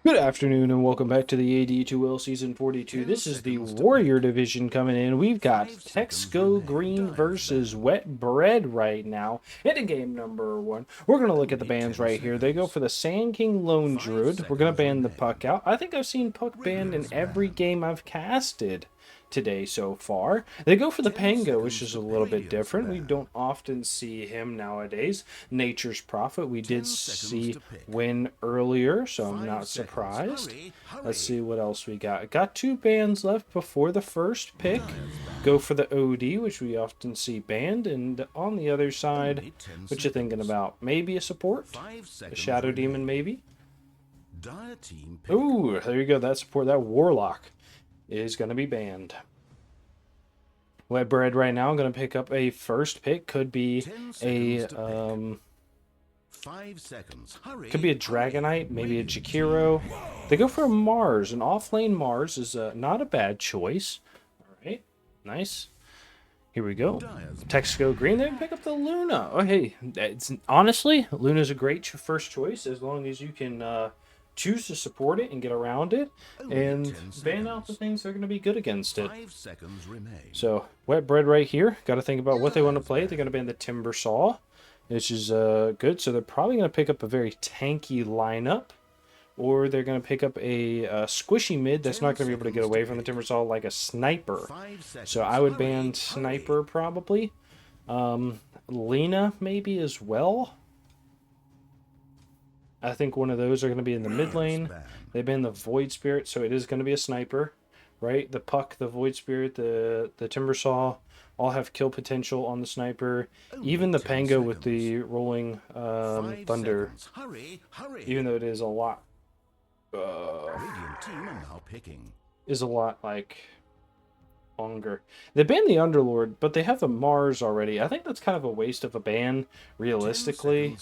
Good afternoon and welcome back to the AD2L Season 42. This is the Warrior Division coming in. We've got Texco Green versus Wet Bread right now. In game number one, we're going to look at the bans right here. They go for the Sand King Lone Druid. We're going to ban the Puck out. I think I've seen Puck banned in every game I've casted today so far. They go for the Pango, which is a little bit different. We don't often see him nowadays. Nature's Prophet, we did see win earlier, so I'm not surprised. Let's see what else we got. Got two bans left before the first pick. Go for the OD, which we often see banned, and on the other side, what you thinking about? Maybe a support? A Shadow Demon, maybe? Ooh, there you go. That support, that Warlock is going to be banned. Wet Bread right now, I'm going to pick up a first pick. Could be a 5 seconds. Hurry. could be a Dragonite, maybe a Jakiro. They go for a Mars. An offlane Mars is not a bad choice. All right, nice. Here we go. Texco Green. They pick up the Luna. Oh, hey, honestly, Luna's a great first choice as long as you can choose to support it and get around it and ban out the things that are going to be good against it. 5 seconds remain. So, Wet Bread right here. Got to think about what they want to play. They're going to ban the Timber Saw, which is good. So they're probably going to pick up a very tanky lineup, or they're going to pick up a squishy mid that's not going to be able to get away from the Timber Saw like a Sniper. So I would ban Sniper probably. Lena maybe as well. I think one of those are going to be in the mid lane. They ban the Void Spirit, so it is going to be a Sniper, right? The Puck, the Void Spirit, the Timber Saw all have kill potential on the Sniper. Even the Pango with the rolling Thunder, even though it is a lot, is a lot like longer. They banned the Underlord, but they have the Mars already. I think that's kind of a waste of a ban, realistically.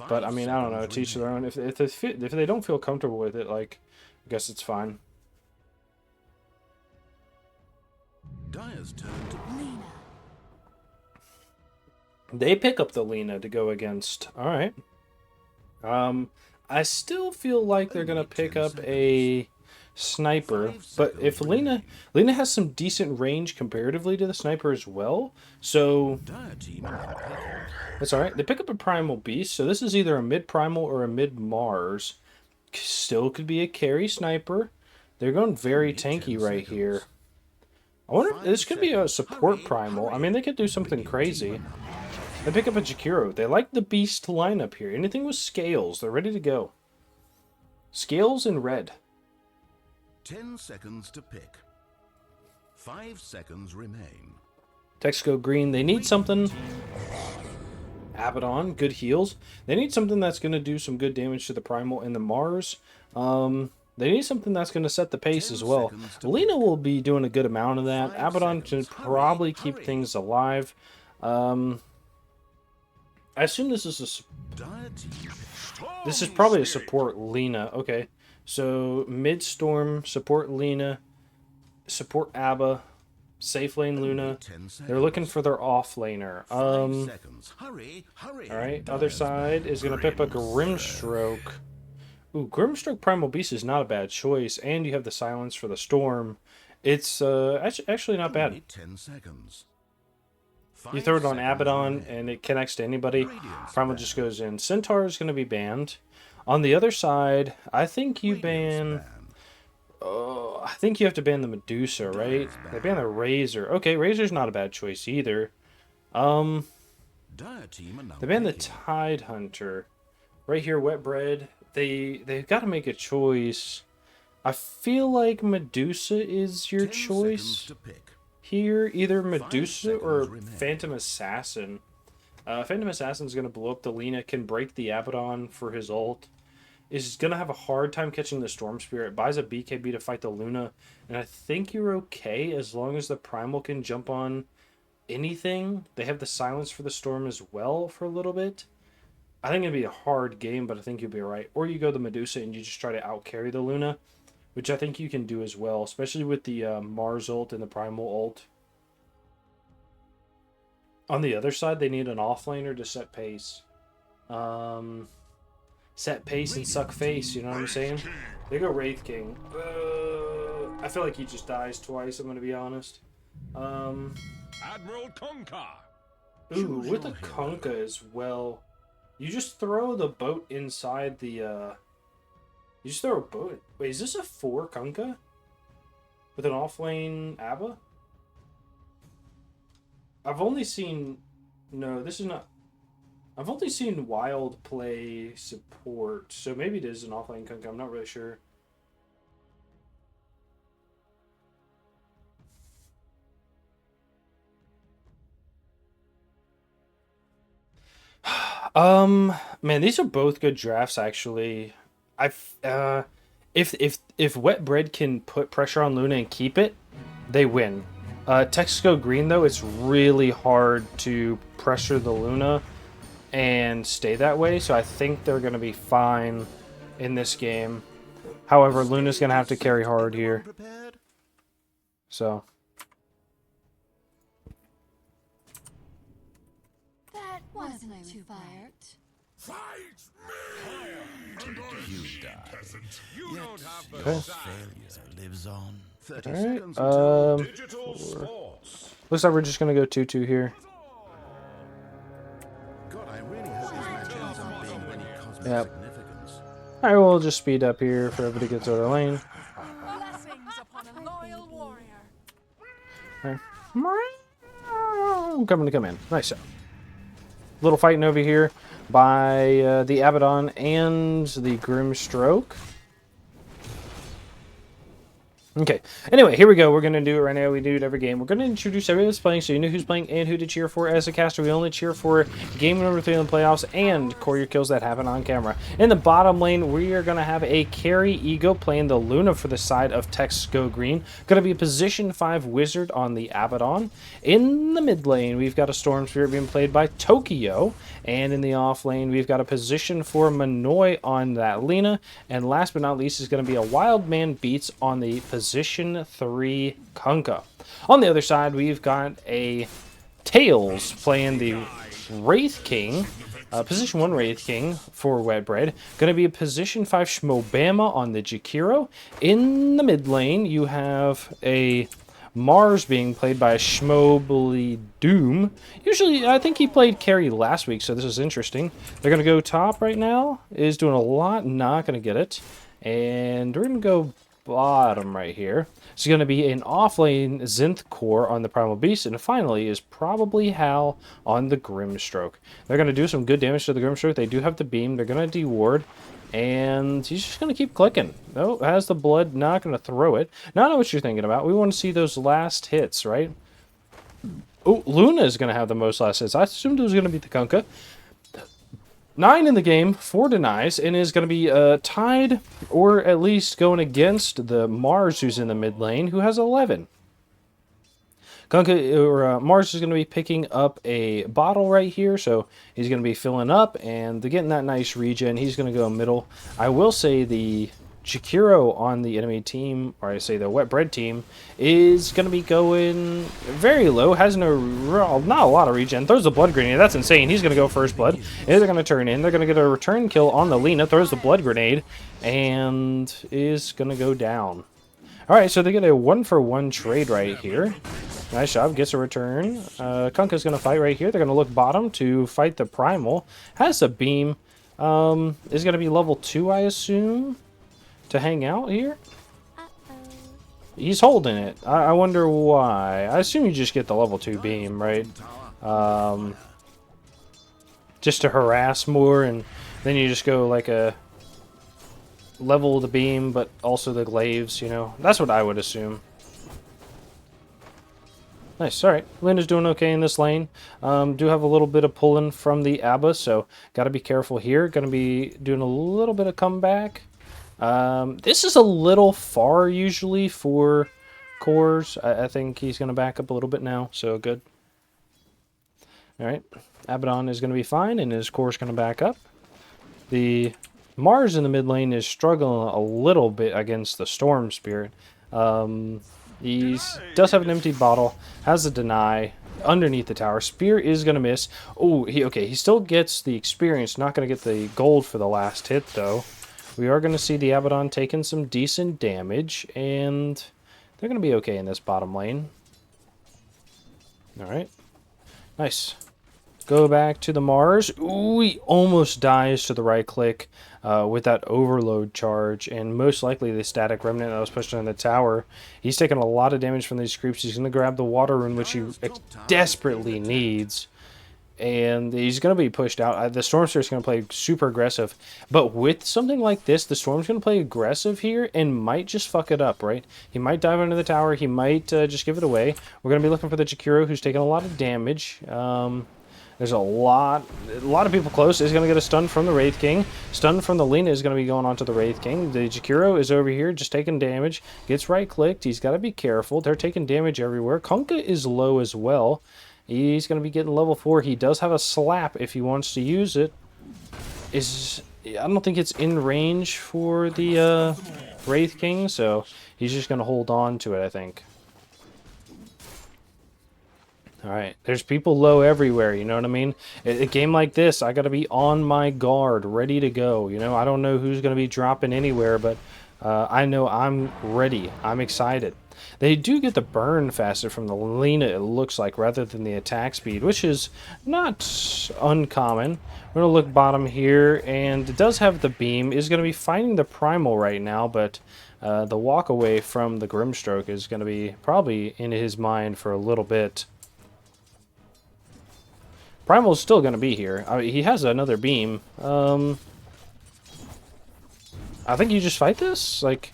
But I mean, I don't know. To each their own. If they don't feel comfortable with it, like, I guess it's fine. Dyer's turn to Lena. They pick up the Lena to go against. All right. I still feel like they're gonna pick up a Sniper, but if Lena has some decent range comparatively to the Sniper as well, so that's all right. They pick up a Primal Beast, so this is either a mid Primal or a mid Mars. Still could be a carry Sniper. They're going very tanky right here. I wonder if this could be a support Primal. I mean, they could do something crazy. They pick up a Jakiro. They like the Beast lineup here. Anything with Scales, they're ready to go. Scales in red. 10 seconds to pick. 5 seconds remain. Texco Green, they need something. Abaddon, good heals. They need something that's going to do some good damage to the Primal and the Mars. They need something that's going to set the pace as well. Lena will be doing a good amount of that. Abaddon should probably keep things alive. I assume this is probably a support Lena. Okay. So, mid-storm, support Lena, support Abba, safe lane Luna. They're looking for their off-laner. Alright, other side is going to pick up a Grimstroke. Ooh, Grimstroke Primal Beast is not a bad choice, and you have the silence for the storm. It's actually not bad. 10 seconds. You throw it on Abaddon, and it connects to anybody. Primal just goes in. Centaur is going to be banned. On the other side, I think you ban... I think you have to ban the Medusa, right? They ban the Razor. Okay, Razor's not a bad choice either. They ban the Tide Hunter. Right here, Wet Bread. They've got to make a choice. I feel like Medusa is your choice here. Either Medusa or Phantom Assassin. Phantom Assassin's going to blow up the Lena, can break the Abaddon for his ult. Is going to have a hard time catching the Storm Spirit. Buys a BKB to fight the Luna. And I think you're okay as long as the Primal can jump on anything. They have the silence for the Storm as well for a little bit. I think it'd be a hard game, but I think you'll be alright. Or you go the Medusa and you just try to out-carry the Luna, which I think you can do as well, especially with the Mars ult and the Primal ult. On the other side, they need an offlaner to set pace. set pace and suck face, you know what I'm saying? They go Wraith King. I feel like he just dies twice, I'm gonna be honest. Admiral Kunkka. Ooh, with a Kunkka as well. You just throw the boat inside the, You just throw a boat. Wait, is this a 4 Kunkka? With an off-lane ABBA? I've only seen... No, this is not... I've only seen Wild play support, so maybe it is an off-lane Kunkka. I'm not really sure. Man, these are both good drafts actually. If Wet Bread can put pressure on Luna and keep it, they win. Texas Go Green though, it's really hard to pressure the Luna and stay that way, so I think they're gonna be fine in this game. However, Luna's gonna have to carry hard here. So That wasn't too bad. You die. You don't have the Okay. Failure lives on. 30 Alright, seconds until digital sports. looks like we're just gonna go 2-2 here. God, I really hope this match ends up being of any cosmic Yep. significance. Alright, we'll just speed up here for everybody to get to their lane. Blessings upon a loyal warrior. I'm coming to come in. Nice shot. Little fighting over here by the Abaddon and the Grimstroke. Okay. Anyway, here we go. We're going to do it right now. We do it every game. We're going to introduce everybody that's playing so you know who's playing and who to cheer for. As a caster, we only cheer for game number 3 in the playoffs and courier kills that happen on camera. In the bottom lane, we are going to have a carry Ego playing the Luna for the side of Texas Go Green. Going to be a position 5 Wizard on the Abaddon. In the mid lane, we've got a Storm Spirit being played by Tokyo. And in the off lane, we've got a position 4 Manoy on that Lena. And last but not least is going to be a Wild Man Beats on the position 3 Kunkka. On the other side, we've got a Tails playing the Wraith King. Position 1 Wraith King for Wet Bread. Going to be a position 5 Shmobama on the Jakiro. In the mid lane, you have a Mars being played by Schmobly Doom. Usually, I think he played carry last week, so this is interesting. They're going to go top right now. Is doing a lot, not going to get it. And we're going to go bottom right here. It's going to be an off-lane Zinth Core on the Primal Beast, and finally is probably Hal on the Grimstroke. They're going to do some good damage to the Grimstroke. They do have the beam. They're going to deward, and he's just going to keep clicking. No, has the blood, not going to throw it. Now I know what you're thinking about. We want to see those last hits, right? Oh, Luna is going to have the most last hits. I assumed it was going to be the Kunkka. 9 in the game, 4 denies, and is going to be tied, or at least going against the Mars, who's in the mid lane, who has 11. Kunkka, or Mars is going to be picking up a bottle right here, so he's going to be filling up, and getting that nice regen, he's going to go middle. I will say the Jakiro on the enemy team, or I say the Wet Bread team, is going to be going very low, has not a lot of regen, throws the blood grenade, that's insane, he's going to go first blood, and they're going to turn in, they're going to get a return kill on the Lena, throws the blood grenade, and is going to go down. Alright, so they get a 1-for-1 trade right here. Nice job, gets a return. Kunkka's going to fight right here, they're going to look bottom to fight the Primal, has a beam, is going to be level 2 I assume, to hang out here. He's holding it. I wonder why. I assume you just get the level 2 beam, right? Just to harass more, and then you just go like a level the beam, but also the glaives, you know? That's what I would assume. Nice, alright. Luna's doing okay in this lane. Do have a little bit of pulling from the ABBA, so got to be careful here. Going to be doing a little bit of comeback. This is a little far usually for cores. I think he's going to back up a little bit now, so good. Alright, Abaddon is going to be fine, and his core's going to back up. The Mars in the mid lane is struggling a little bit against the Storm Spirit. He does have an empty bottle, has a deny, underneath the tower. Spear is going to miss. Oh, he still gets the experience. Not going to get the gold for the last hit, though. We are going to see the Abaddon taking some decent damage, and they're going to be okay in this bottom lane. Alright. Nice. Go back to the Mars. Ooh, he almost dies to the right click with that overload charge, and most likely the static remnant that was pushed on the tower. He's taking a lot of damage from these creeps. He's going to grab the water rune, which he desperately needs, and he's going to be pushed out. The Stormster's going to play super aggressive, but with something like this, the Storm's going to play aggressive here and might just fuck it up, right? He might dive under the tower. He might just give it away. We're going to be looking for the Jakiro, who's taking a lot of damage. There's a lot of people close. He's going to get a stun from the Wraith King. Stun from the Lina is going to be going on to the Wraith King. The Jakiro is over here just taking damage. Gets right-clicked. He's got to be careful. They're taking damage everywhere. Kunkka is low as well. He's going to be getting level 4. He does have a slap if he wants to use it. I don't think it's in range for the Wraith King, so he's just going to hold on to it, I think. Alright, there's people low everywhere, you know what I mean? A game like this, I gotta be on my guard, ready to go, you know? I don't know who's gonna be dropping anywhere, but I know I'm ready. I'm excited. They do get the burn faster from the Lina, it looks like, rather than the attack speed, which is not uncommon. We're gonna look bottom here, and it does have the beam. Is gonna be fighting the Primal right now, but the walk away from the Grimstroke is gonna be probably in his mind for a little bit. Primal's still going to be here. I mean, he has another beam. I think you just fight this? Like,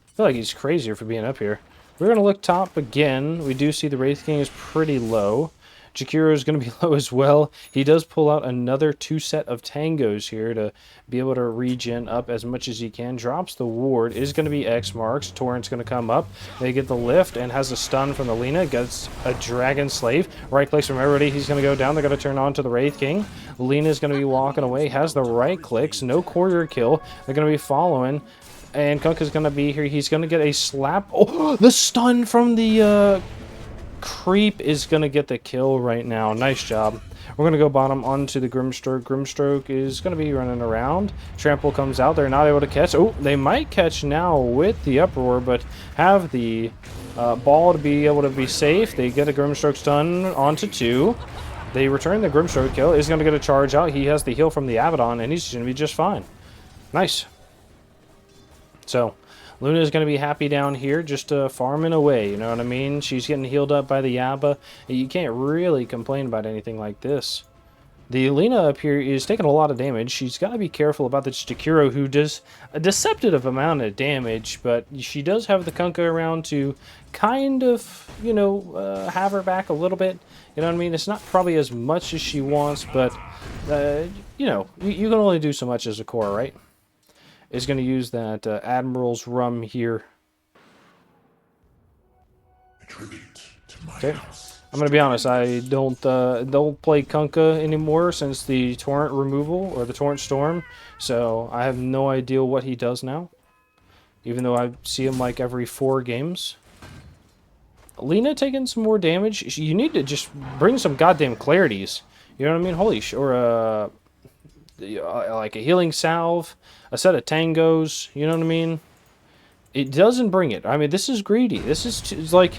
I feel like he's crazier for being up here. We're going to look top again. We do see the Wraith King is pretty low. Jakiro is going to be low as well. He does pull out another 2 set of tangos here to be able to regen up as much as he can. Drops the ward. Is going to be X marks. Torrent's going to come up. They get the lift and has a stun from the Lina. Gets a Dragon Slave. Right clicks from everybody. He's going to go down. They're going to turn on to the Wraith King. Lina's going to be walking away. Has the right clicks. No courier kill. They're going to be following. And Kunkka's going to be here. He's going to get a slap. Oh, the stun from the creep is going to get the kill right now. Nice job. We're going to go bottom onto the Grimstroke. Grimstroke is going to be running around. Trample comes out. They're not able to catch. Oh, they might catch now with the Uproar, but have the ball to be able to be safe. They get a Grimstroke stun onto 2. They return the Grimstroke kill. Is going to get a charge out. He has the heal from the Abaddon, and he's going to be just fine. Nice. So, Luna is going to be happy down here, just farming away, you know what I mean? She's getting healed up by the Yabba. You can't really complain about anything like this. The Lina up here is taking a lot of damage. She's got to be careful about this Jakiro, who does a deceptive amount of damage, but she does have the Kunkka around to kind of, you know, have her back a little bit. You know what I mean? It's not probably as much as she wants, but, you know, you can only do so much as a core, right? Is going to use that Admiral's Rum here. Okay, I'm going to be honest. I don't play Kunkka anymore since the Torrent removal or the Torrent Storm, so I have no idea what he does now. Even though I see him like every 4 games. Lina taking some more damage. You need to just bring some goddamn clarities. You know what I mean? Holy sh! Or like a healing salve, a set of tangos, you know what I mean? It doesn't bring it. I mean, this is greedy. This is like,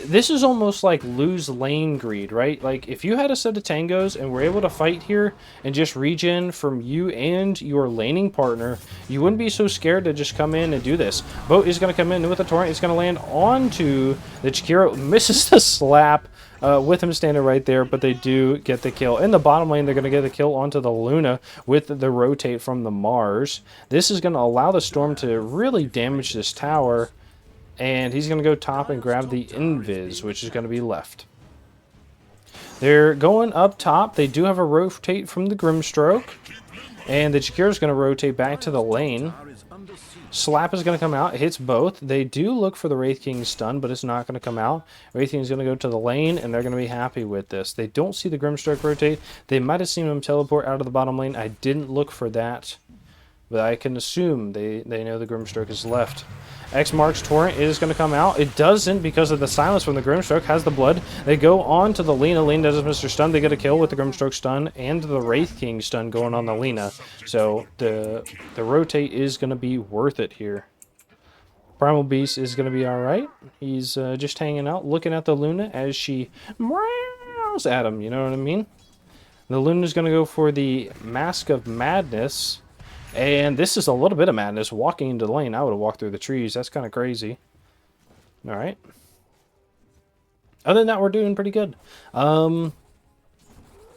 this is almost like lose lane greed, right? Like, if you had a set of tangos and were able to fight here and just regen from you and your laning partner, you wouldn't be so scared to just come in and do this. Boat is going to come in with a torrent. It's going to land onto the Jakiro. Misses the slap. With him standing right there, but they do get the kill. In the bottom lane, they're going to get the kill onto the Luna with the rotate from the Mars. This is going to allow the Storm to really damage this tower, and he's going to go top and grab the Invis, which is going to be left. They're going up top. They do have a rotate from the Grimstroke, and the Jakiro is going to rotate back to the lane. Slap is going to come out. It hits both. They do look for the Wraith King's stun, but it's not going to come out. Wraith King is going to go to the lane, and they're going to be happy with this. They don't see the Grimstroke rotate. They might have seen him teleport out of the bottom lane. I didn't look for that, but I can assume they know the Grimstroke is left. X marks Torrent is going to come out. It doesn't because of the silence from the Grimstroke. Has the blood. They go on to the Lena. Lena does Mr. Stun. They get a kill with the Grimstroke stun and the Wraith King stun going on the Lena. So the rotate is going to be worth it here. Primal Beast is going to be alright. He's just hanging out, looking at the Luna as she meows at him. You know what I mean? The Luna's going to go for the Mask of Madness. And this is a little bit of madness. Walking into the lane, I would have walked through the trees. That's kind of crazy. Alright. Other than that, we're doing pretty good.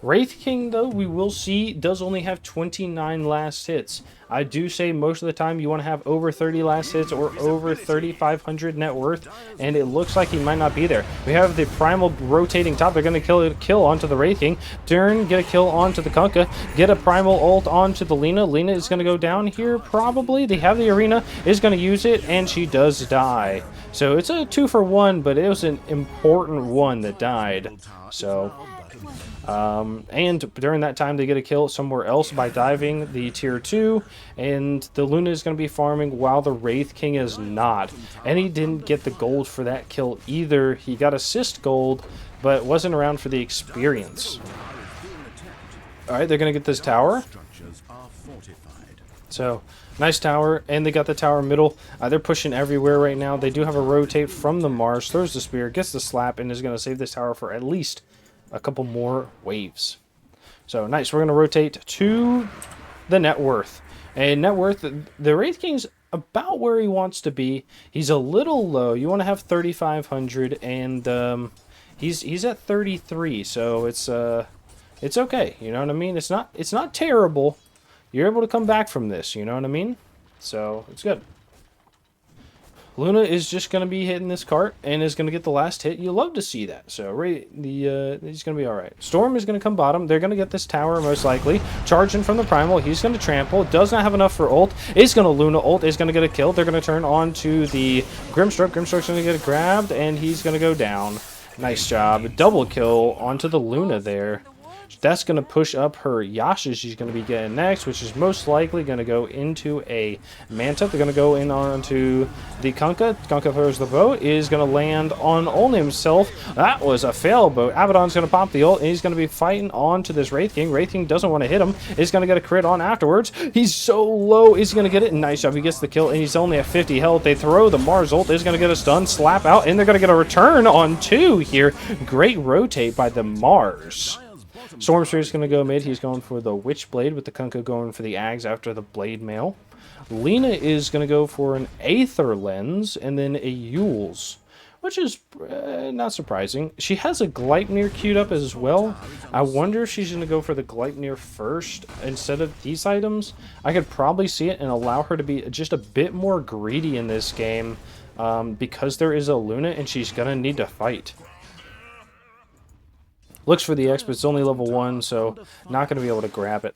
Wraith King, though, we will see, does only have 29 last hits. I do say most of the time you want to have over 30 last hits or over 3,500 net worth, and it looks like he might not be there. We have the Primal rotating top. They're going to kill onto the Wraith King. Turn, get a kill onto the Kunkka. Get a Primal ult onto the Lena. Lena is going to go down here, probably. They have the Arena, is going to use it, and she does die. So it's a 2-for-1, but it was an important one that died. So... and during that time they get a kill somewhere else by diving the tier 2, and the Luna is going to be farming while the Wraith King is not, and he didn't get the gold for that kill either. He got assist gold but wasn't around for the experience. Alright, they're going to get this tower, so nice tower, and they got the tower middle. They're pushing everywhere right now. They do have a rotate from the Mars, throws the spear, gets the slap, and is going to save this tower for at least a couple more waves. So nice. We're going to rotate to the net worth. And net worth, the Wraith King's about where he wants to be. He's a little low. You want to have 3,500, and he's at 33. So it's okay. You know what I mean? It's not terrible. You're able to come back from this. You know what I mean? So it's good. Luna is just going to be hitting this cart and is going to get the last hit. You love to see that. So he's going to be all right. Storm is going to come bottom. They're going to get this tower most likely. Charging from the Primal. He's going to trample. Does not have enough for ult. Is going to Luna ult. Is going to get a kill. They're going to turn on to the Grimstroke. Grimstroke's going to get grabbed and he's going to go down. Nice job. Double kill onto the Luna there. That's going to push up her Yasha she's going to be getting next, which is most likely going to go into a Manta. They're going to go in onto the Kunkka. Kunkka throws the boat, is going to land on only himself. That was a fail boat. Abaddon's going to pop the ult, and he's going to be fighting onto this Wraith King. Wraith King doesn't want to hit him. He's going to get a crit on afterwards. He's so low. Is he going to get it? Nice job. He gets the kill, and he's only at 50 health. They throw the Mars ult. Is going to get a stun, slap out, and they're going to get a return on 2 here. Great rotate by the Mars. Stormsphere is going to go mid. He's going for the Witchblade with the Kunkka going for the Ags after the Blade Mail. Lena is going to go for an Aether Lens and then a Yule's, which is not surprising. She has a Gleipnir queued up as well. I wonder if she's going to go for the Gleipnir first instead of these items. I could probably see it and allow her to be just a bit more greedy in this game because there is a Luna and she's going to need to fight. Looks for the X, but it's only level 1, so not going to be able to grab it.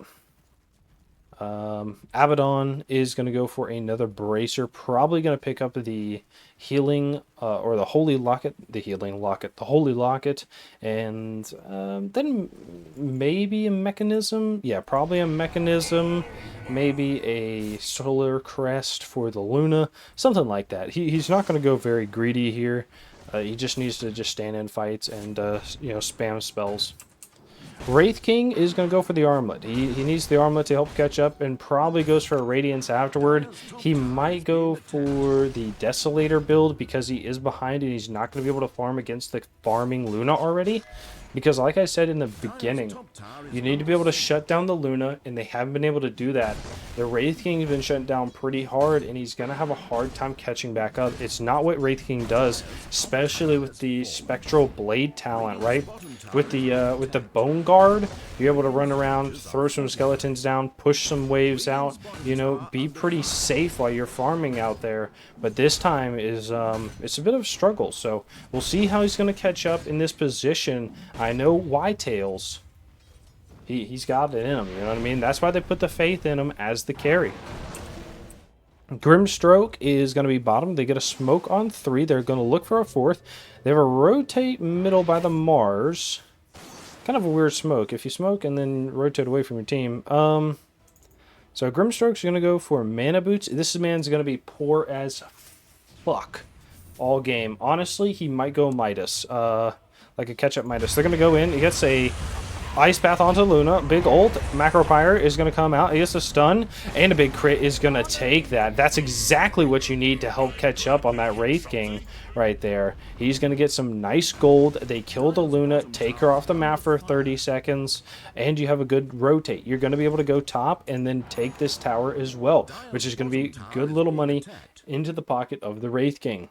Abaddon is going to go for another Bracer. Probably going to pick up the healing, or the Holy Locket. The healing locket. The Holy Locket. And then maybe a Mechanism. Yeah, probably a Mechanism. Maybe a Solar Crest for the Luna. Something like that. He's not going to go very greedy here. He just needs to just stand in fights and, spam spells. Wraith King is going to go for the Armlet. He needs the Armlet to help catch up and probably goes for a Radiance afterward. He might go for the Desolator build because he is behind and he's not going to be able to farm against the farming Luna already. Because like I said in the beginning, you need to be able to shut down the Luna, and they haven't been able to do that. The Wraith King has been shut down pretty hard, and he's going to have a hard time catching back up. It's not what Wraith King does, especially with the Spectral Blade talent, right? With the Bone Guard, you're able to run around, throw some skeletons down, push some waves out, be pretty safe while you're farming out there. But this time is it's a bit of a struggle, so we'll see how he's going to catch up in this position. I know Ytails, he's got it in him, you know what I mean? That's why they put the faith in him as the carry. Grimstroke is going to be bottom. They get a smoke on 3. They're going to look for a 4th. They have a rotate middle by the Mars. Kind of a weird smoke. If you smoke and then rotate away from your team. So Grimstroke's going to go for Mana Boots. This man's going to be poor as fuck all game. Honestly, he might go Midas. Like a catch-up Midas. They're going to go in. He gets a Ice Path onto Luna. Big ult. Macro Pyre is going to come out. He gets a stun. And a big crit is going to take that. That's exactly what you need to help catch up on that Wraith King right there. He's going to get some nice gold. They kill the Luna. Take her off the map for 30 seconds. And you have a good rotate. You're going to be able to go top and then take this tower as well. Which is going to be good little money into the pocket of the Wraith King.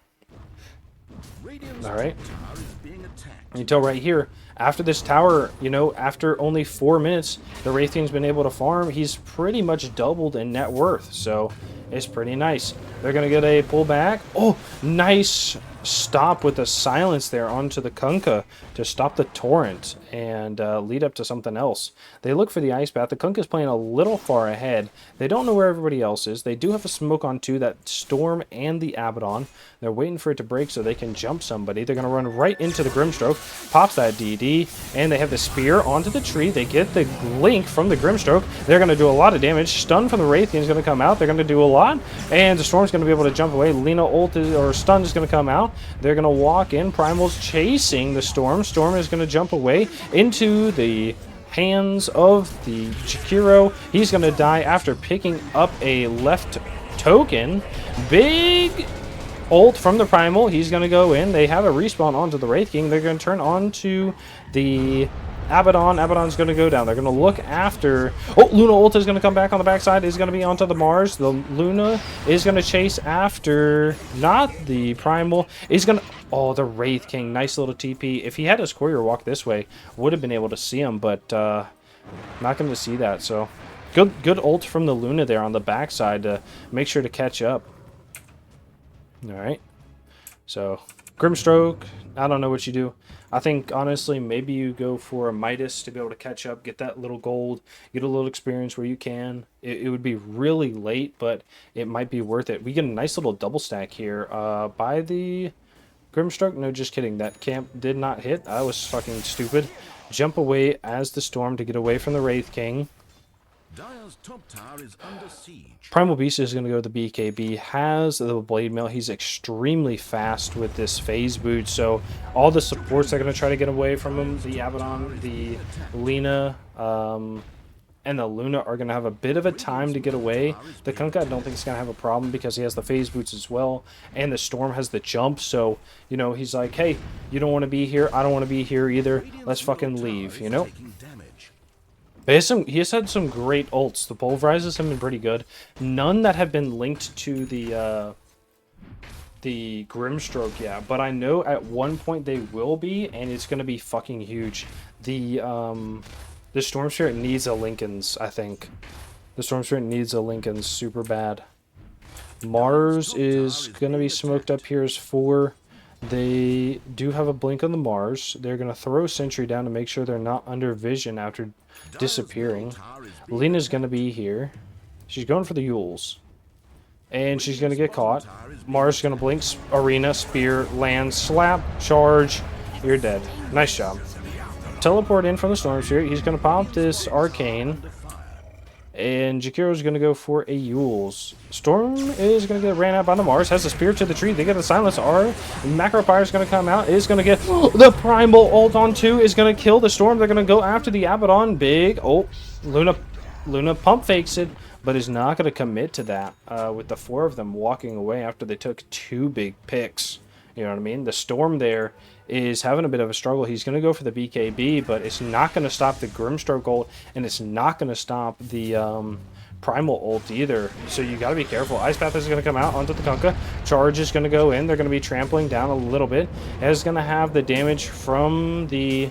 Alright. You tell right here, after this tower, you know, after only 4 minutes, the Wraith King's been able to farm. He's pretty much doubled in net worth, so it's pretty nice. They're going to get a pullback. Oh, nice stop with the silence there onto the Kunkka to stop the torrent and lead up to something else. They look for the Ice Path. The Kunkka's playing a little far ahead. They don't know where everybody else is. They do have a smoke on two, that Storm and the Abaddon. They're waiting for it to break so they can jump somebody. They're going to run right into the Grimstroke, pops that DD, and they have the spear onto the tree. They get the link from the Grimstroke. They're going to do a lot of damage. Stun from the Wraith King is going to come out. They're going to do a lot, and the Storm's going to be able to jump away. Lena ult or stun is going to come out. They're going to walk in. Primal's chasing the Storm. Storm is going to jump away into the hands of the Jakiro. He's going to die after picking up a left token. Big ult from the Primal. He's going to go in. They have a respawn onto the Wraith King. They're going to turn on to the Abaddon. Abaddon's going to go down. They're going to look after... Oh, Luna ult is going to come back on the backside. Is going to be onto the Mars. The Luna is going to chase after... Not the Primal. Is going to... Oh, the Wraith King. Nice little TP. If he had his courier walk this way, would have been able to see him, but not going to see that. So, good ult from the Luna there on the backside to make sure to catch up. Alright. So, Grimstroke, I don't know what you do. I think, honestly, maybe you go for a Midas to be able to catch up, get that little gold, get a little experience where you can. It would be really late, but it might be worth it. We get a nice little double stack here by the Grimstroke. No, just kidding. That camp did not hit. I was fucking stupid. Jump away as the Storm to get away from the Wraith King. Dire's top tower is under siege. Primal Beast is going to go to the BKB, has the Blade Mail. He's extremely fast with this phase boot, so all the supports are going to try to get away from him. The Abaddon, the Lena, and the Luna are going to have a bit of a time to get away. The Kunkka I don't think is going to have a problem because he has the phase boots as well, and the Storm has the jump, so, you know, he's like, hey, you don't want to be here, I don't want to be here either, let's fucking leave, you know? But he has had some great ults. The pulverizes have been pretty good. None that have been linked to the Grimstroke yet, but I know at one point they will be, and it's going to be fucking huge. The Storm Spirit needs a Lincoln's, I think. The Storm Spirit needs a Lincoln's super bad. Mars is going to be smoked up here as 4. They do have a blink on the Mars. They're going to throw Sentry down to make sure they're not under vision after disappearing. Lena's going to be here. She's going for the Yules. And she's going to get caught. Mars is going to blink, Arena, Spear, land, slap, charge. You're dead. Nice job. Teleport in from the Storm Spirit. He's going to pop this Arcane. And Jakiro's going to go for a Yules. Storm is going to get ran out by the Mars. Has a spear to the tree. They get a Silence R. Macro Pyre is going to come out. Is going to get the Primal ult on 2. Is going to kill the Storm. They're going to go after the Abaddon. Big. Oh, Luna pump fakes it, but is not going to commit to that with the 4 of them walking away after they took 2 big picks. You know what I mean? The Storm there is having a bit of a struggle. He's going to go for the BKB, but it's not going to stop the Grimstroke ult, and it's not going to stop the Primal ult either. So you got to be careful. Ice Path is going to come out onto the Kunkka. Charge is going to go in. They're going to be trampling down a little bit. It's going to have the damage from the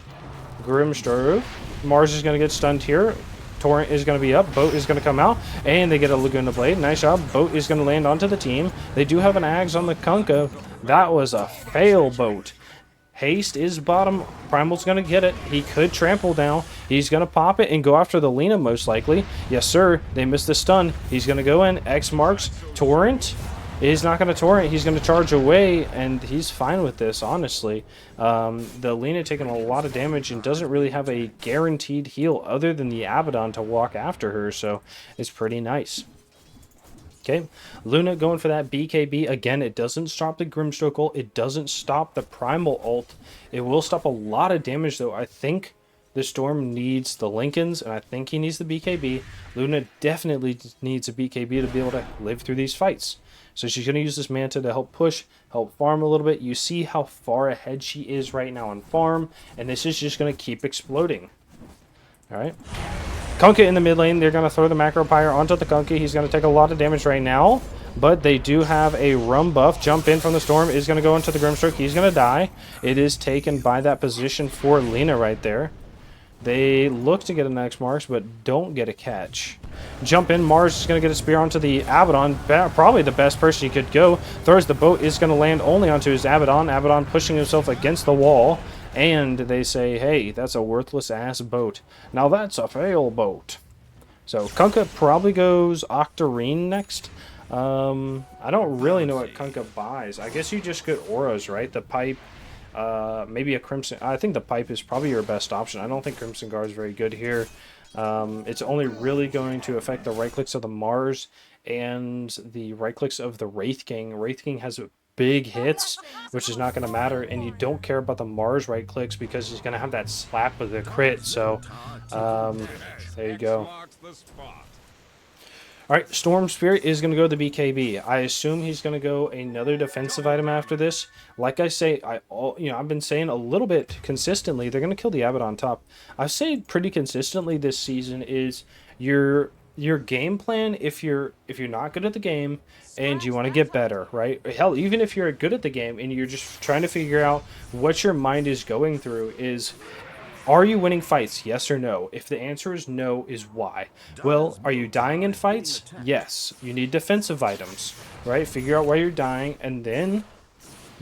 Grimstroke. Mars is going to get stunned here. Torrent is going to be up. Boat is going to come out. And they get a Laguna Blade. Nice job. Boat is going to land onto the team. They do have an Ags on the Kunkka. That was a fail, Boat. Haste is bottom. Primal's going to get it. He could trample down. He's going to pop it and go after the Lena most likely. Yes, sir. They missed the stun. He's going to go in. X marks. Torrent is not going to torrent. He's going to charge away, and he's fine with this, honestly. The Lena taking a lot of damage and doesn't really have a guaranteed heal other than the Abaddon to walk after her, so it's pretty nice. Okay, Luna going for that BKB. Again, it doesn't stop the Grimstroke ult. It doesn't stop the Primal ult. It will stop a lot of damage, though. I think the Storm needs the Lincolns, and I think he needs the BKB. Luna definitely needs a BKB to be able to live through these fights. So she's going to use this Manta to help push, help farm a little bit. You see how far ahead she is right now on farm, and this is just going to keep exploding. All right. Kunkka in the mid lane, they're going to throw the Macro Pyre onto the Kunkka. He's going to take a lot of damage right now, but they do have a rum buff. Jump in from the Storm is going to go into the Grimstroke. He's going to die. It is taken by that position for Lina right there. They look to get an X marks, but don't get a catch. Jump in. Mars is going to get a spear onto the Abaddon. Probably the best person he could go. Throws the boat. Is going to land only onto his Abaddon. Abaddon pushing himself against the wall. And they say, hey, that's a worthless-ass boat. Now that's a fail boat. So Kunkka probably goes Octarine next. I don't really know what Kunkka buys. I guess you just get auras, right? The pipe, maybe a Crimson. I think the pipe is probably your best option. I don't think Crimson Guard is very good here. It's only really going to affect the right-clicks of the Mars and the right-clicks of the Wraith King. Wraith King has a big hits, which is not going to matter, and you don't care about the Mars right clicks because he's going to have that slap with the crit. So there you go. Alright, Storm Spirit is going to go to the BKB. I assume he's going to go another defensive item after this. Like I say, I've been saying a little bit consistently, they're going to kill the Abaddon top. I've said pretty consistently this season is your game plan, if you're not good at the game and you want to get better, right? Hell, even if you're good at the game and you're just trying to figure out what your mind is going through is, are you winning fights? Yes or no? If the answer is no, is why? Well, are you dying in fights? Yes. You need defensive items, right? Figure out why you're dying and then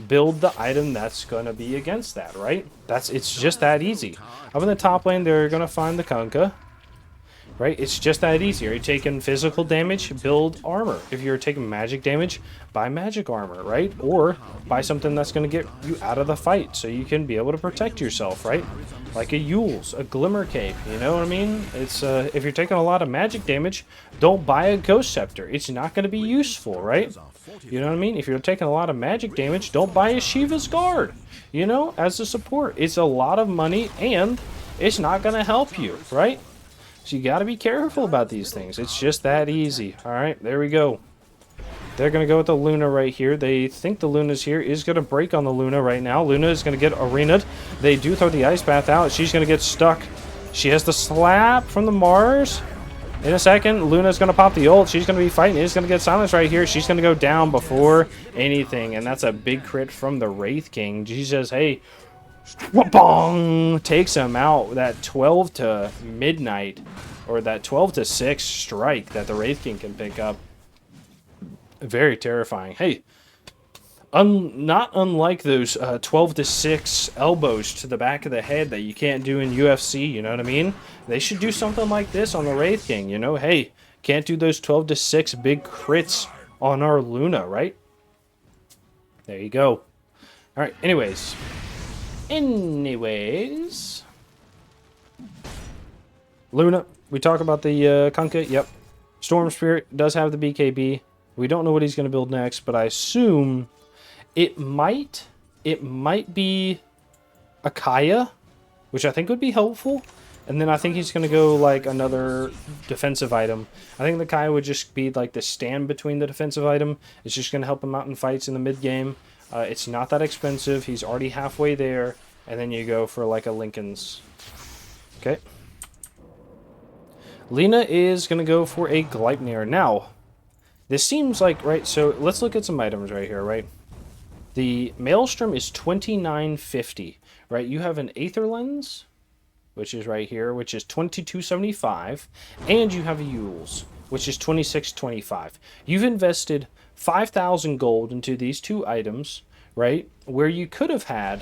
build the item that's going to be against that, right? It's just that easy. Up in the top lane, they're going to find the Kunkka. Right? It's just that easy. Are you taking physical damage? Build armor. If you're taking magic damage, buy magic armor, right? Or buy something that's going to get you out of the fight so you can be able to protect yourself, right? Like a Yule's, a Glimmer Cape, you know what I mean? It's if you're taking a lot of magic damage, don't buy a Ghost Scepter. It's not going to be useful, right? You know what I mean? If you're taking a lot of magic damage, don't buy a Shiva's Guard, you know, as a support. It's a lot of money and it's not going to help you, right? So you got to be careful about these things. It's just that easy. All right, there we go. They're going to go with the Luna right here. They think the Luna's here. Is going to break on the Luna right now. Luna is going to get arena'd. They do throw the Ice Path out. She's going to get stuck. She has the slap from the Mars. In a second, Luna's going to pop the ult. She's going to be fighting. Is going to get silenced right here. She's going to go down before anything. And that's a big crit from the Wraith King. She says, hey, bong, takes him out. That 12 to midnight, or that 12 to 6 strike that the Wraith King can pick up. Very terrifying. Hey, not unlike those 12 to 6 elbows to the back of the head that you can't do in UFC, you know what I mean? They should do something like this on the Wraith King, you know? Hey, can't do those 12 to 6 big crits on our Luna, right? There you go. All right, anyways, Luna, we talk about the Kunkka. Yep. Storm Spirit does have the BKB. We don't know what he's going to build next, but I assume it might be a Kaya, which I think would be helpful. And then I think he's going to go like another defensive item. I think the Kaya would just be like the stand between the defensive item. It's just going to help him out in fights in the mid game. It's not that expensive. He's already halfway there. And then you go for like a Lincoln's. Okay. Lina is going to go for a Gleipnir. Now, this seems like, right, so let's look at some items right here, right? The Maelstrom is $29.50, right? You have an Aether Lens, which is right here, which is $22.75, and you have a Yule's, which is $26.25. You've invested 5,000 gold into these two items, right? Where you could have had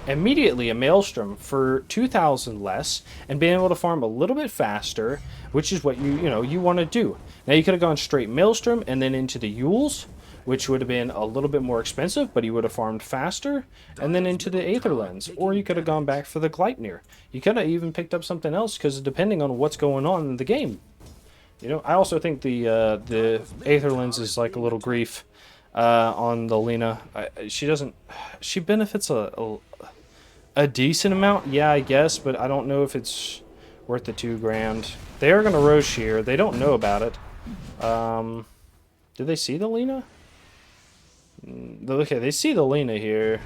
immediately a Maelstrom for 2,000 less and being able to farm a little bit faster, which is what you want to do. Now you could have gone straight Maelstrom and then into the Yule's, which would have been a little bit more expensive, but you would have farmed faster, and then into the Aether Lens, or you could have gone back for the Gleipnir. You could have even picked up something else, because depending on what's going on in the game. You know, I also think the Aether Lens is like a little grief on the Lena. She doesn't... She benefits a decent amount, yeah, I guess, but I don't know if it's worth the 2 grand. They are going to Roche here. They don't know about it. Did they see the Lena? Okay, they see the Lena here.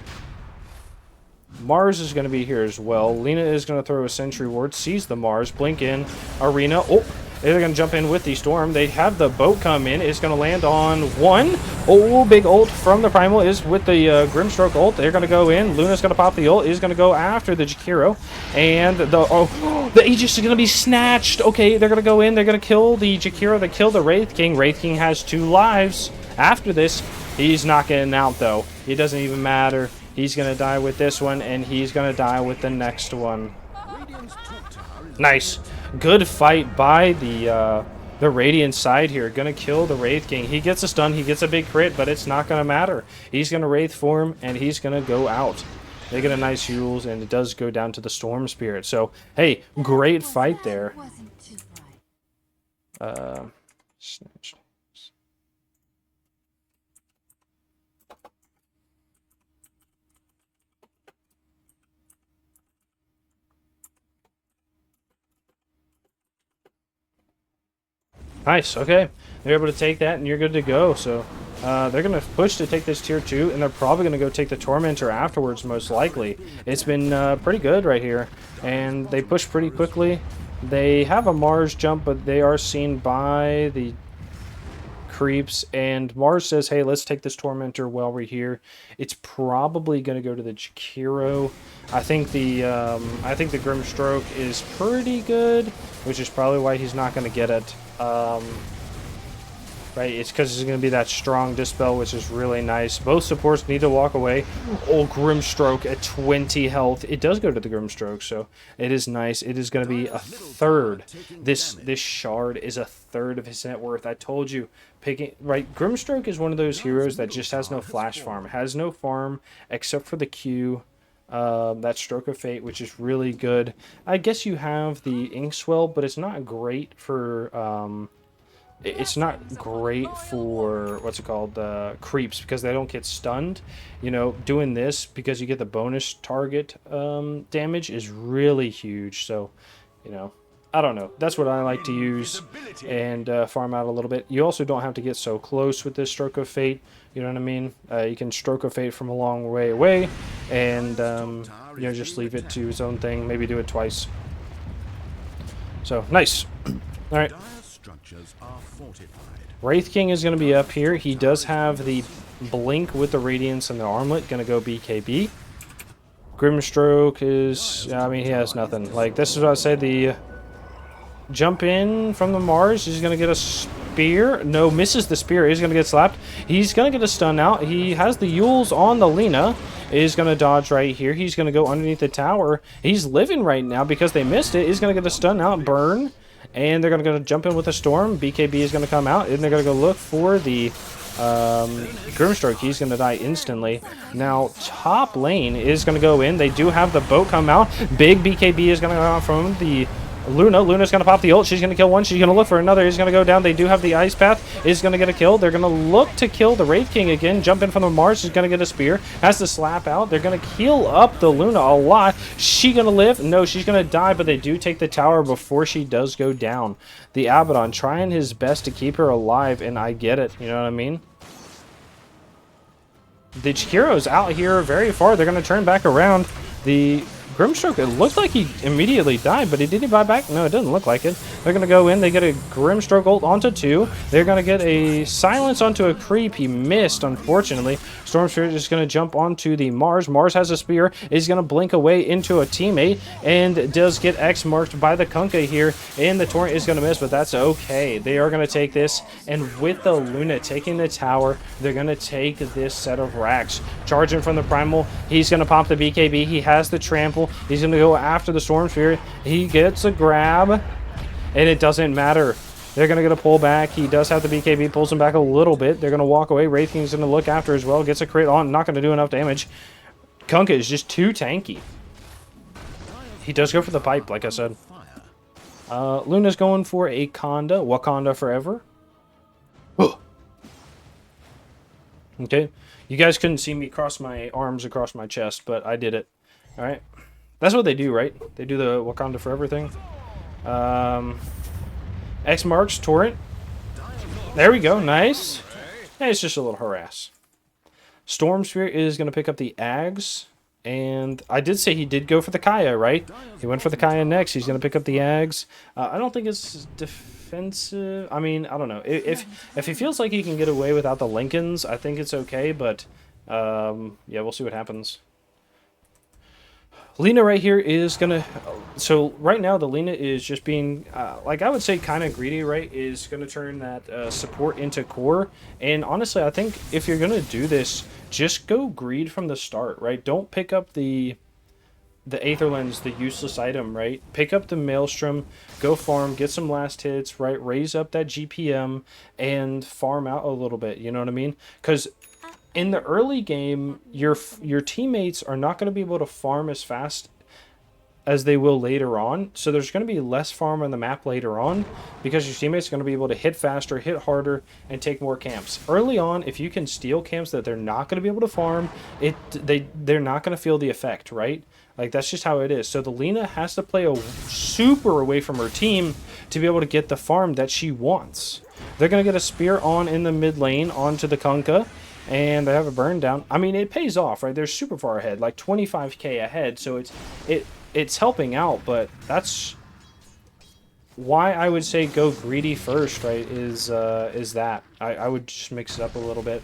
Mars is going to be here as well. Lena is going to throw a Sentry Ward, sees the Mars, blink in, Arena. Oh, they're going to jump in with the Storm. They have the boat come in. It's going to land on 1. Oh, big ult from the Primal is with the Grimstroke ult. They're going to go in. Luna's going to pop the ult. Is going to go after the Jakiro. And the Aegis is going to be snatched. Okay, they're going to go in. They're going to kill the Jakiro. They kill the Wraith King. Wraith King has 2 lives. After this, he's not getting out, though. It doesn't even matter. He's going to die with this one, and he's going to die with the next one. Nice. Good fight by the Radiant side here. Going to kill the Wraith King. He gets a stun. He gets a big crit, but it's not going to matter. He's going to Wraith form, and he's going to go out. They get a nice Yules, and it does go down to the Storm Spirit. So, hey, great fight there. Snatched. Nice, okay. They're able to take that, and you're good to go. So they're going to push to take this tier 2, and they're probably going to go take the Tormentor afterwards, most likely. It's been pretty good right here, and they push pretty quickly. They have a Mars jump, but they are seen by the creeps, and Mars says, hey, let's take this Tormentor while we're here. It's probably going to go to the Jakiro. I think the Grimstroke is pretty good, which is probably why he's not going to get it. Right, it's because it's going to be that strong Dispel, which is really nice. Both supports need to walk away. Oh, Grimstroke at 20 health. It does go to the Grimstroke, so it is nice. It is going to be a third. This shard is a third of his net worth. I told you, right, Grimstroke is one of those heroes that just has no flash farm. Has no farm except for the Q. That Stroke of Fate, which is really good. I guess you have the Inkswell, but it's not great for what's it called, creeps, because they don't get stunned. You know, doing this because you get the bonus target damage is really huge. So, you know, I don't know. That's what I like to use and farm out a little bit. You also don't have to get so close with this Stroke of Fate. You know what I mean? You can Stroke of Fate from a long way away and, you know, just leave it to its own thing. Maybe do it twice. So, nice. All right. Wraith King is going to be up here. He does have the Blink with the Radiance and the Armlet. Going to go BKB. Grimstroke is... I mean, he has nothing. Like, this is what I said. The jump in from the Mars. He's going to get a spear. No, misses the spear. He's going to get slapped. He's going to get a stun out. He has the Yules on the Lena. Is going to dodge right here. He's going to go underneath the tower. He's living right now because they missed it. He's going to get a stun out. Burn. And they're going to jump in with a Storm. BKB is going to come out. And they're going to go look for the Grimstroke. He's going to die instantly. Now, top lane is going to go in. They do have the boat come out. Big BKB is going to come out from the Luna. Luna's going to pop the ult. She's going to kill one. She's going to look for another. He's going to go down. They do have the Ice Path. Is going to get a kill. They're going to look to kill the Wraith King again. Jump in from the Mars. She's going to get a spear. Has to slap out. They're going to heal up the Luna a lot. She going to live? No, she's going to die, but they do take the tower before she does go down. The Abaddon trying his best to keep her alive, and I get it. You know what I mean? The Chikiro's out here very far. They're going to turn back around. The Grimstroke, it looked like he immediately died, but did he buy back? No, it doesn't look like it. They're going to go in. They get a Grimstroke ult onto 2. They're going to get a Silence onto a creep. He missed, unfortunately. Storm Spirit is going to jump onto the Mars. Mars has a spear. Is going to blink away into a teammate and does get X marked by the Kunkka here. And the Torrent is going to miss, but that's okay. They are going to take this, and with the Luna taking the tower, they're going to take this set of racks. Charging from the Primal. He's going to pop the BKB. He has the Trample. He's going to go after the Storm Spirit. He gets a grab, and it doesn't matter. They're going to get a pull back. He does have the BKB, pulls him back a little bit. They're going to walk away. Wraith King's going to look after as well. Gets a crit on, not going to do enough damage. Kunkka is just too tanky. He does go for the pipe, like I said. Luna's going for a Conda. Wakanda forever. Okay. You guys couldn't see me cross my arms across my chest, but I did it. Alright. That's what they do, right? They do the Wakanda forever thing. X marks Torrent. There we go. Nice. Hey, it's just a little harass. Storm Spirit is going to pick up the Ags. And I did say he did go for the Kaya, right? He went for the Kaya next. He's going to pick up the Ags. I don't think it's defensive. I mean, I don't know. If he feels like he can get away without the Lincolns, I think it's okay. But, yeah, we'll see what happens. Lina right here is going to... So, right now, the Lina is just being, like, I would say kind of greedy, right? Is going to turn that support into core. And, honestly, I think if you're going to do this, just go greed from the start, right? Don't pick up the Aether Lens, the useless item, right? Pick up the Maelstrom, go farm, get some last hits, right? Raise up that GPM, and farm out a little bit, you know what I mean? Because... in the early game, your teammates are not going to be able to farm as fast as they will later on. So there's going to be less farm on the map later on because your teammates are going to be able to hit faster, hit harder, and take more camps. Early on, if you can steal camps that they're not going to be able to farm, they're not going to feel the effect, right? Like, that's just how it is. So the Lina has to play super away from her team to be able to get the farm that she wants. They're going to get a spear on in the mid lane onto the Kunkka. And they have a burn down. I mean, it pays off, right? They're super far ahead, like 25k ahead. So it's helping out, but that's why I would say go greedy first, right? Is that I would just mix it up a little bit.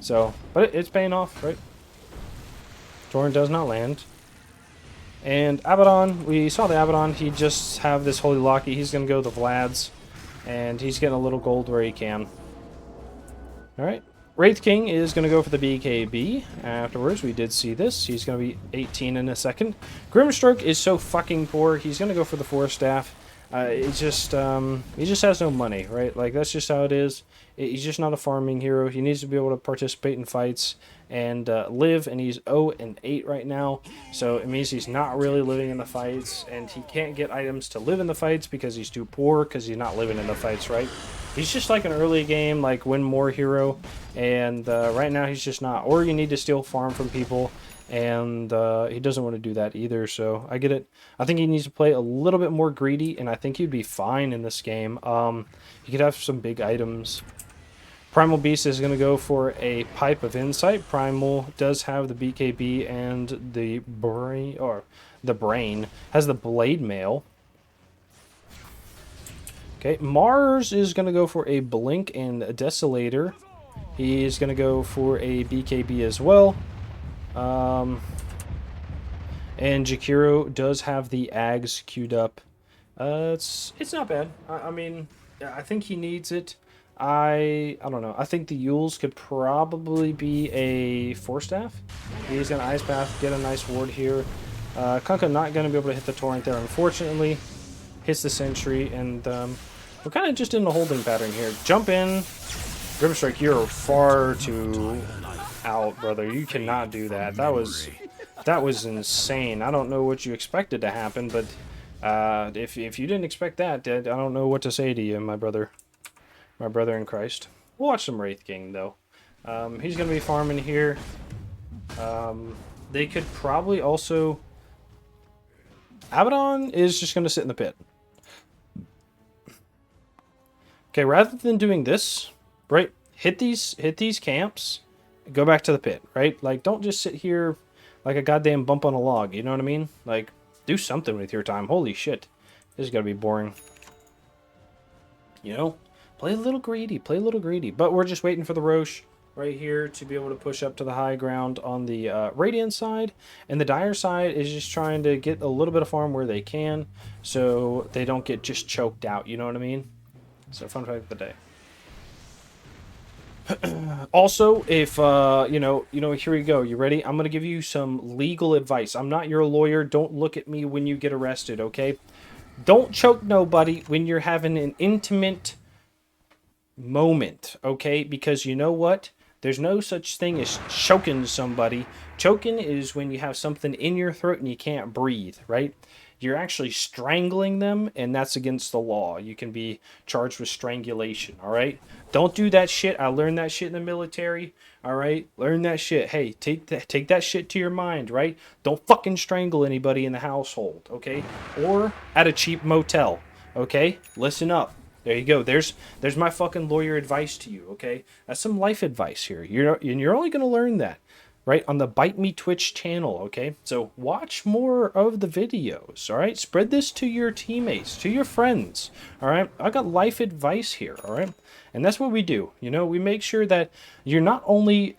So, but it's paying off, right? Torrent does not land. And Abaddon, we saw the Abaddon. He just have this Holy Locky. He's gonna go the Vlads, and he's getting a little gold where he can. All right. Wraith King is going to go for the BKB. Afterwards, we did see this. He's going to be 18 in a second. Grimstroke is so fucking poor. He's going to go for the Force Staff. He just has no money, right? Like, that's just how it is. He's just not a farming hero. He needs to be able to participate in fights and live, and he's 0-8 right now. So it means he's not really living in the fights, and he can't get items to live in the fights because he's too poor because he's not living in the fights, right? He's just like an early game, like, win more hero, and right now he's just not. Or you need to steal farm from people, and he doesn't want to do that either, so I get it. I think he needs to play a little bit more greedy, and I think he'd be fine in this game. He could have some big items. Primal Beast is going to go for a Pipe of Insight. Primal does have the BKB and the brain, has the Blade Mail. Okay, Mars is going to go for a Blink and a Desolator. He's going to go for a BKB as well. And Jakiro does have the Ags queued up. It's not bad. I mean, I think he needs it. I don't know. I think the Yules could probably be a Force Staff. He's going to Ice Path, get a nice ward here. Kunkka not going to be able to hit the Torrent there, unfortunately. Hits the Sentry, and we're kind of just in the holding pattern here. Jump in. Grimstrike, you're far too out, brother. You cannot do that. That was insane. I don't know what you expected to happen, but if you didn't expect that, I don't know what to say to you, my brother. My brother in Christ. We'll watch some Wraith King, though. He's going to be farming here. They could probably also... Abaddon is just going to sit in the pit. Okay, rather than doing this, right, hit these camps, go back to the pit, right? Like, don't just sit here like a goddamn bump on a log, you know what I mean? Like, do something with your time. Holy shit. This is going to be boring. You know? Play a little greedy, but we're just waiting for the Roche right here to be able to push up to the high ground on the Radiant side, and the Dire side is just trying to get a little bit of farm where they can, so they don't get just choked out, you know what I mean? So, fun fact of the day. Also, if, you know, here we go, you ready? I'm going to give you some legal advice. I'm not your lawyer, don't look at me when you get arrested, okay? Don't choke nobody when you're having an intimate moment, okay? Because you know what? There's no such thing as choking somebody. Choking is when you have something in your throat and you can't breathe, right? you're actually strangling them, and that's against the law. You can be charged with strangulation, all right? Don't do that shit. I learned that shit in the military, all right? Learn that shit. Hey, take that shit to your mind, right? Don't fucking strangle anybody in the household, okay? Or at a cheap motel, okay? Listen up. There you go. There's my fucking lawyer advice to you, okay? That's some life advice here. You're only going to learn that, right, on the Bite Me Twitch channel, okay? So watch more of the videos, all right? Spread this to your teammates, to your friends, all right? I got life advice here, all right? And that's what we do. You know, we make sure that you're not only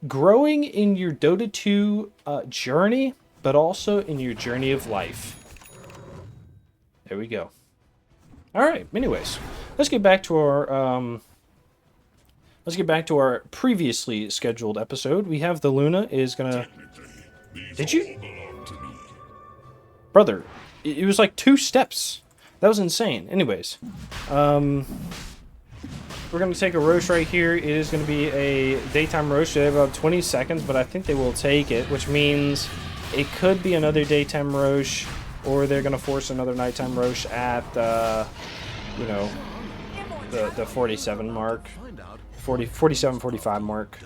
growing in your Dota 2 journey, but also in your journey of life. There we go. All right. Anyways, let's get back to our previously scheduled episode. We have the Luna is gonna. Did you, brother? It was like 2 steps. That was insane. Anyways, we're gonna take a roast right here. It is gonna be a daytime roast. They have about 20 seconds, but I think they will take it, which means it could be another daytime roast, or they're gonna force another nighttime roast at you know, the 47 mark, 47, 45 mark.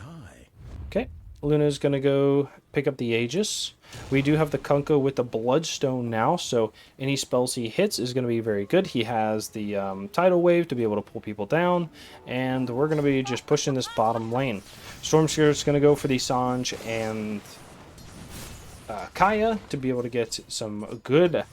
Okay, Luna's gonna go pick up the Aegis. We do have the Kunkka with the Bloodstone now, so any spells he hits is going to be very good. He has the Tidal Wave to be able to pull people down, and we're going to be just pushing this bottom lane. Stormspear's going to go for the Sange and Kaya to be able to get some good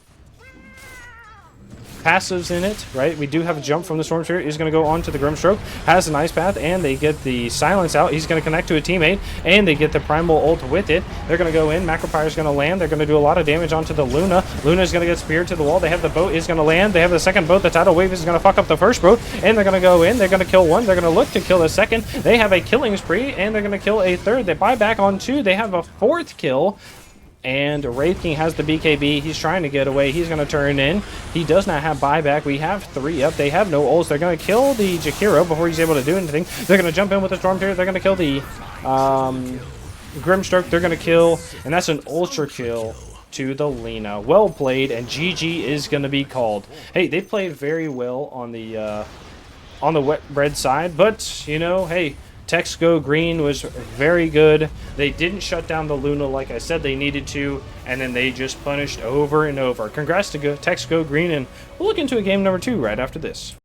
passives in it, right? We do have a jump from the Stormspear. He's going to go on to the Grimstroke, has an Ice Path, and they get the Silence out. He's going to connect to a teammate, and they get the Primal ult with it. They're going to go in. Macropyre's going to land. They're going to do a lot of damage onto the Luna. Luna's going to get speared to the wall. They have the boat is going to land. They have the second boat. The Tidal Wave is going to fuck up the first boat, and they're going to go in. They're going to kill one. They're going to look to kill the second. They have a killing spree, and they're going to kill a third. They buy back on 2. They have a 4th kill. And Wraith King has the BKB. He's trying to get away. He's going to turn in. He does not have buyback. We have 3 up. They have no ults. They're going to kill the Jakiro before he's able to do anything. They're going to jump in with the Stormspear. They're going to kill the Grimstroke. They're going to kill. And that's an ultra kill to the Lina. Well played. And GG is going to be called. Hey, they played very well on the wet bread side. But, you know, hey, Tex Go Green was very good. They didn't shut down the Luna like I said they needed to, and then they just punished over and over. Congrats to Tex Go Green, and we'll look into a game number 2 right after this.